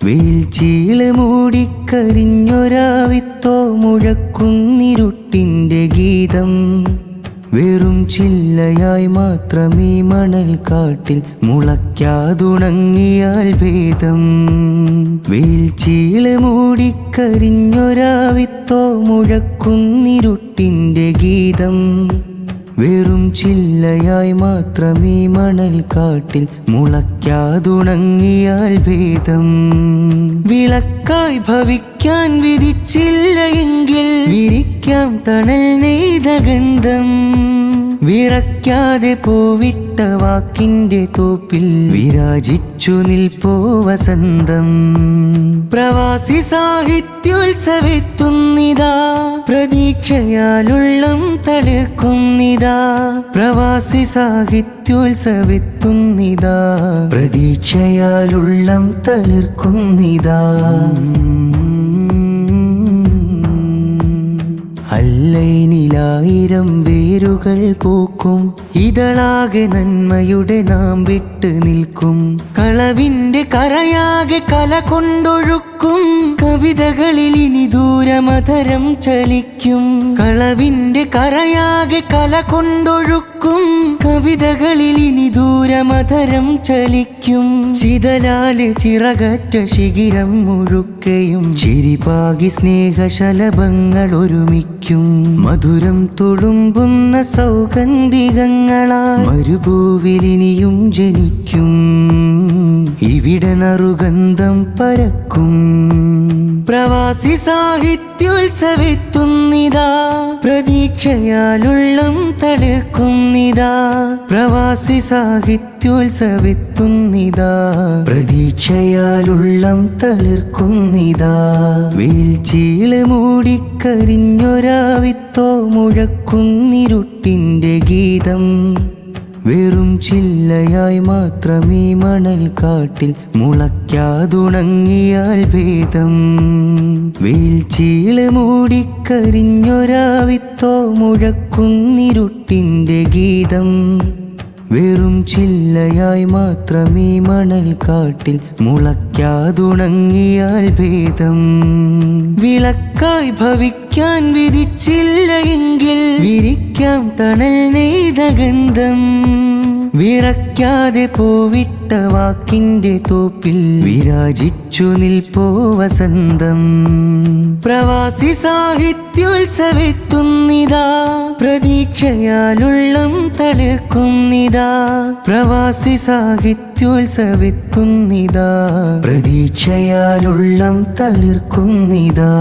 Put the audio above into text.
വീഴ്ചീള മൂടിക്കരിഞ്ഞൊരാവിത്തോ മുഴക്കുന്നിരുട്ടിൻ്റെ ഗീതം. വെറും ചില്ലയായി മാത്രമീ മണൽ കാട്ടിൽ മുളയ്ക്കാതുണങ്ങിയാൽ ഭേദം. വീഴ്ചീള മൂടിക്കരിഞ്ഞൊരാവിത്തോ മുഴക്കുന്നിരുട്ടിൻ്റെ ഗീതം. വെറും ചില്ലയായി മാത്രമീ മണൽ കാട്ടിൽ മുളയ്ക്കാതുണങ്ങിയാൽ ഭേദം. വിളക്കായി ഭവിക്കാൻ വിധിച്ചില്ല എങ്കിൽ വിരിക്കാം തണൽ നെയ്ത ഗന്ധം. വിറയ്ക്കാതെ പോവിട്ട വാക്കിൻ്റെ തോപ്പിൽ വിരാജിച്ചു നിൽപ്പോ വസന്തം. പ്രവാസി സാഹിത്യോത്സവെത്തുന്നിതാ, പ്രതീക്ഷയാലുള്ളം തളിർക്കുന്നിതാ. പ്രവാസി സാഹിത്യോത്സവെത്തുന്നിതാ, പ്രതീക്ഷയാലുള്ളം തളിർക്കുന്നിതാ. അല്ലൈനിലായിരം വേരുകൾ പൂക്കും, ഇതളാകെ നന്മയുടെ നാം വിട്ട് നിൽക്കും. കളവിൻ്റെ കരയാകെ കല കൊണ്ടൊഴുക്കും, കവിതകളിൽ ഇനി ദൂരമധരം ചലിക്കും. കളവിൻ്റെ കരയാകെ കല കൊണ്ടൊഴുക്കും, കവിതകളിൽ ഇനി ദൂരമധരം ചലിക്കും. ചിതലാലെ ചിറകറ്റ ശിഖിരം മുഴുക്കയും ചിരിപാകി സ്നേഹശലഭങ്ങൾ ഒരുമിക്കും. മധുരം തുളുമ്പുന്ന സൗഗന്ധികങ്ങളാൽ മരുഭൂവിലിനിയും ജനിക്കും. ഇവിടെ നറുഗന്ധം പരക്കും. പ്രവാസി സാഹിത്യോത്സവെത്തുന്നിതാ, പ്രതീക്ഷയാലുള്ളം തളിർക്കുന്നിതാ. പ്രവാസി സാഹിത്യോത്സവെത്തുന്നിതാ, പ്രതീക്ഷയാലുള്ളം തളിർക്കുന്നിതാ. വീഴ്ചീള മൂടിക്കരിഞ്ഞൊരാവിത്തോ മുഴക്കുന്നിരുട്ടിൻ്റെ ഗീതം. വെറും ചില്ലയായി മാത്രമീ മണൽ കാട്ടിൽ മുളയ്ക്കാതുണങ്ങിയാൽ ഭേദം. വീഴ്ചീള മൂടിക്കരിഞ്ഞൊരാവിത്തോ മുഴക്കുന്നിരുട്ടിൻ്റെ ഗീതം. വെറും ചില്ലയായി മാത്രമീ മണൽ കാട്ടിൽ മുളയ്ക്കാതുണങ്ങിയാൽ ഭേദം. വിളക്കായി ഭവിക്കാൻ വിധിച്ചില്ല എങ്കിൽ വിരിക്കാം തണൽ നെയ്ത ഗന്ധം. വിറയ്ക്കാതെ പോവിട്ട വാക്കിൻ്റെ തോപ്പിൽ വിരാജിച്ചു നിൽപ്പോ വസന്തം. പ്രവാസി സാഹിത്യോത്സവെത്തുന്നിതാ, പ്രതീക്ഷയാലുള്ളം തളിർക്കുന്നിതാ. പ്രവാസി സാഹിത്യോത്സവെത്തുന്നിതാ, പ്രതീക്ഷയാലുള്ളം തളിർക്കുന്നിതാ.